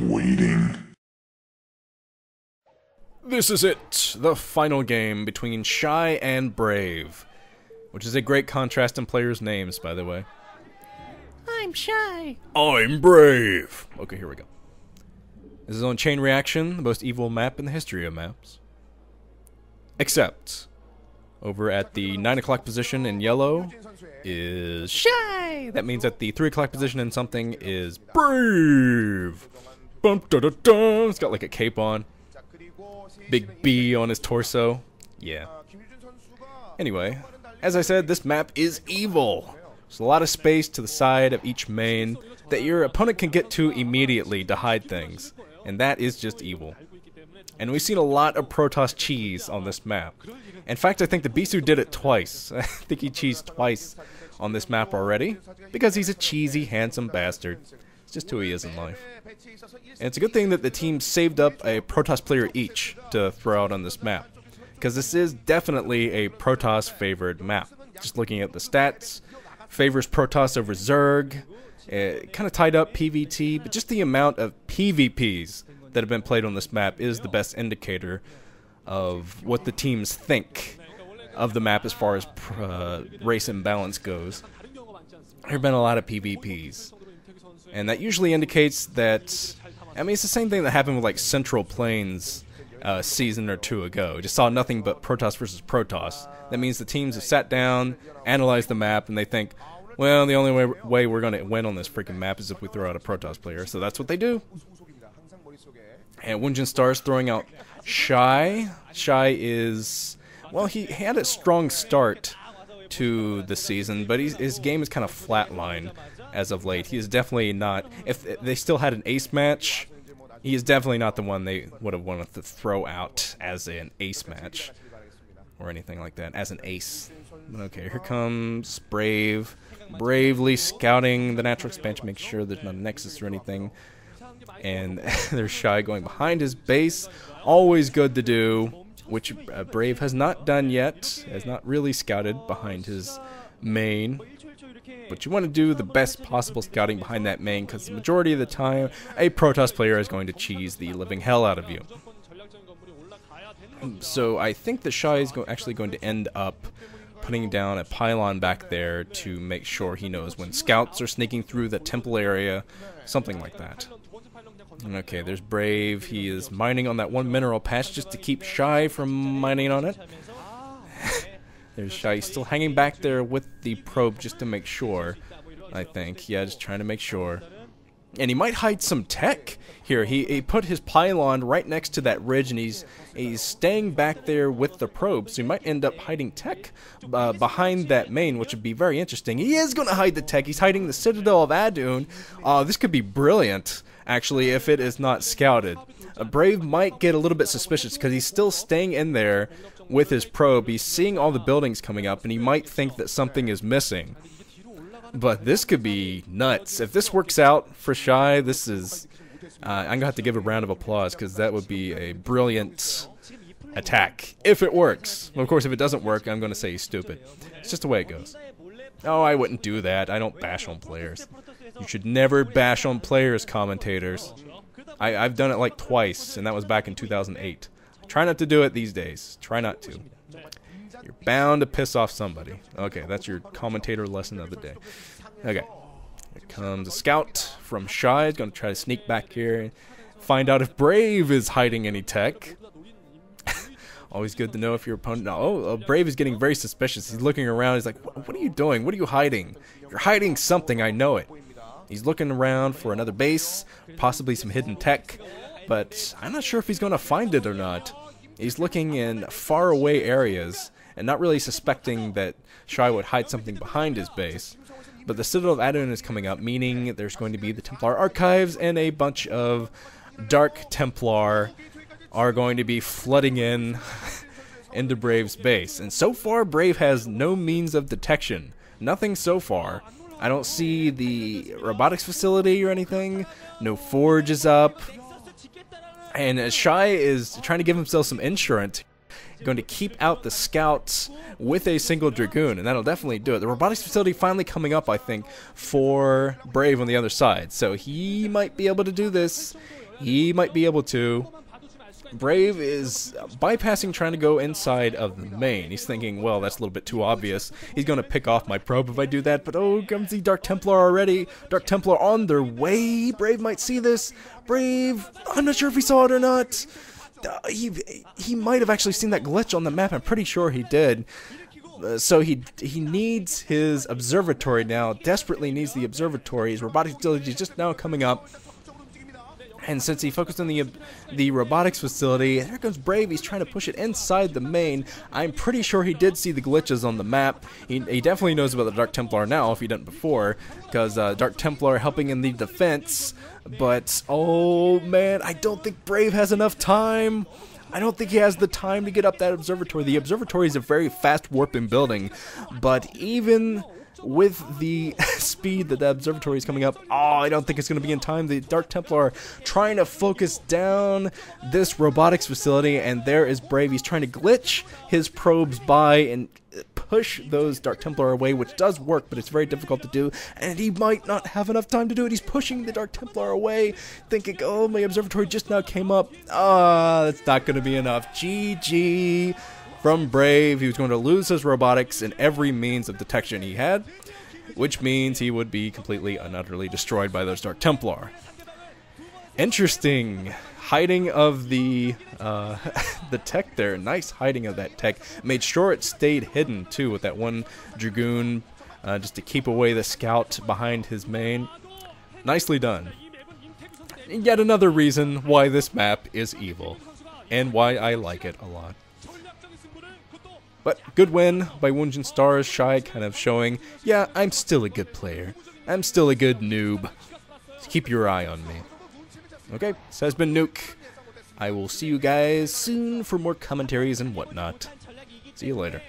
waiting. This is it, the final game between Shy and Brave, which is a great contrast in players' names, by the way. I'm Shy. I'm Brave. Okay, here we go. This is on Chain Reaction, the most evil map in the history of maps. Except, over at the 9 o'clock position in yellow is Shy. That means that the 3 o'clock position in something is Brave. Bum, da, da, da. It's got like a cape on. Big B on his torso. Yeah. Anyway, as I said, this map is evil. There's a lot of space to the side of each main that your opponent can get to immediately to hide things. And that is just evil. And we've seen a lot of Protoss cheese on this map. In fact, I think the Bisu did it twice. I think he cheesed twice on this map already. Because he's a cheesy, handsome bastard. It's just who he is in life. And it's a good thing that the team saved up a Protoss player each to throw out on this map. Because this is definitely a Protoss favored map. Just looking at the stats, favors Protoss over Zerg. Kind of tied up PvT, but just the amount of PvPs that have been played on this map is the best indicator of what the teams think of the map as far as race imbalance goes. There have been a lot of PvPs. And that usually indicates that, I mean, it's the same thing that happened with like Central Plains a season or two ago. Just saw nothing but Protoss versus Protoss. That means the teams have sat down, analyzed the map, and they think, well, the only way we're going to win on this freaking map is if we throw out a Protoss player. So that's what they do. And Woongjin starts throwing out Shy. Shy is, well, he had a strong start to the season, but his game is kind of flatlined as of late. He is definitely not, if they still had an ace match, he is definitely not the one they would have wanted to throw out as an ace match or anything like that, as an ace. Okay, here comes Brave, bravely scouting the natural expansion, make sure there's not a nexus or anything. And there's Shy going behind his base, always good to do, which Brave has not done yet, has not really scouted behind his main. But you want to do the best possible scouting behind that main, because the majority of the time, a Protoss player is going to cheese the living hell out of you. So I think the Shy is actually going to end up putting down a pylon back there to make sure he knows when scouts are sneaking through the temple area, something like that. Okay, there's Brave. He is mining on that one mineral patch just to keep Shy from mining on it. There's Shy still hanging back there with the probe just to make sure, I think. Yeah, just trying to make sure. And he might hide some tech here. He put his pylon right next to that ridge, and he's staying back there with the probe, so he might end up hiding tech behind that main, which would be very interesting. He is going to hide the tech. He's hiding the Citadel of Adun. This could be brilliant, actually, if it is not scouted. Brave might get a little bit suspicious because he's still staying in there with his probe. He's seeing all the buildings coming up, and he might think that something is missing. But this could be nuts. If this works out for Shy, this is... I'm going to have to give a round of applause, because that would be a brilliant attack. If it works. Well, of course, if it doesn't work, I'm going to say he's stupid. It's just the way it goes. Oh, I wouldn't do that. I don't bash on players. You should never bash on players, commentators. I've done it like twice, and that was back in 2008. Try not to do it these days. Try not to. You're bound to piss off somebody. Okay, that's your commentator lesson of the day. Okay. Here comes a scout from Shy. He's going to try to sneak back here and find out if Brave is hiding any tech. Always good to know if your opponent... Oh, Brave is getting very suspicious. He's looking around. He's like, what are you doing? What are you hiding? You're hiding something. I know it. He's looking around for another base, possibly some hidden tech, but I'm not sure if he's going to find it or not. He's looking in faraway areas and not really suspecting that Shy would hide something behind his base. But the Citadel of Adun is coming up, meaning there's going to be the Templar Archives, and a bunch of Dark Templar are going to be flooding in into Brave's base. And so far, Brave has no means of detection. Nothing so far. I don't see the robotics facility or anything. No forge is up. And Shy is trying to give himself some insurance. Going to keep out the scouts with a single Dragoon, and that'll definitely do it. The robotics facility finally coming up, I think, for Brave on the other side. So he might be able to do this. he might be able to. Brave is bypassing trying to go inside of the main. He's thinking, well, that's a little bit too obvious. He's going to pick off my probe if I do that, but oh, comes the Dark Templar already. Dark Templar on their way. Brave might see this. Brave, I'm not sure if he saw it or not. He might have actually seen that glitch on the map. I'm pretty sure he did. So he needs his observatory now. Desperately needs the observatory. His robotic facility is just now coming up. And since he focused on the robotics facility, there comes Brave. He's trying to push it inside the main. I'm pretty sure he did see the glitches on the map. He definitely knows about the Dark Templar now, if he didn't before, because Dark Templar helping in the defense. But, oh man, I don't think Brave has enough time. I don't think he has the time to get up that observatory. The observatory is a very fast warping building, but even with the speed that the observatory is coming up, I don't think it's going to be in time. The Dark Templar trying to focus down this robotics facility, and there is Brave. He's trying to glitch his probes by and push those Dark Templar away, which does work, but it's very difficult to do, and he might not have enough time to do it. He's pushing the Dark Templar away, thinking, oh, my observatory just now came up. That's not going to be enough. GG from Brave. He was going to lose his robotics in every means of detection he had, which means he would be completely and utterly destroyed by those Dark Templar. Interesting hiding of the tech there. Nice hiding of that tech. Made sure it stayed hidden too with that one Dragoon just to keep away the scout behind his main. Nicely done. And yet another reason why this map is evil and why I like it a lot. But good win by Woongjin Stars. Shy kind of showing, yeah, I'm still a good player. I'm still a good noob. So keep your eye on me. Okay, this has been Nuke. I will see you guys soon for more commentaries and whatnot. See you later.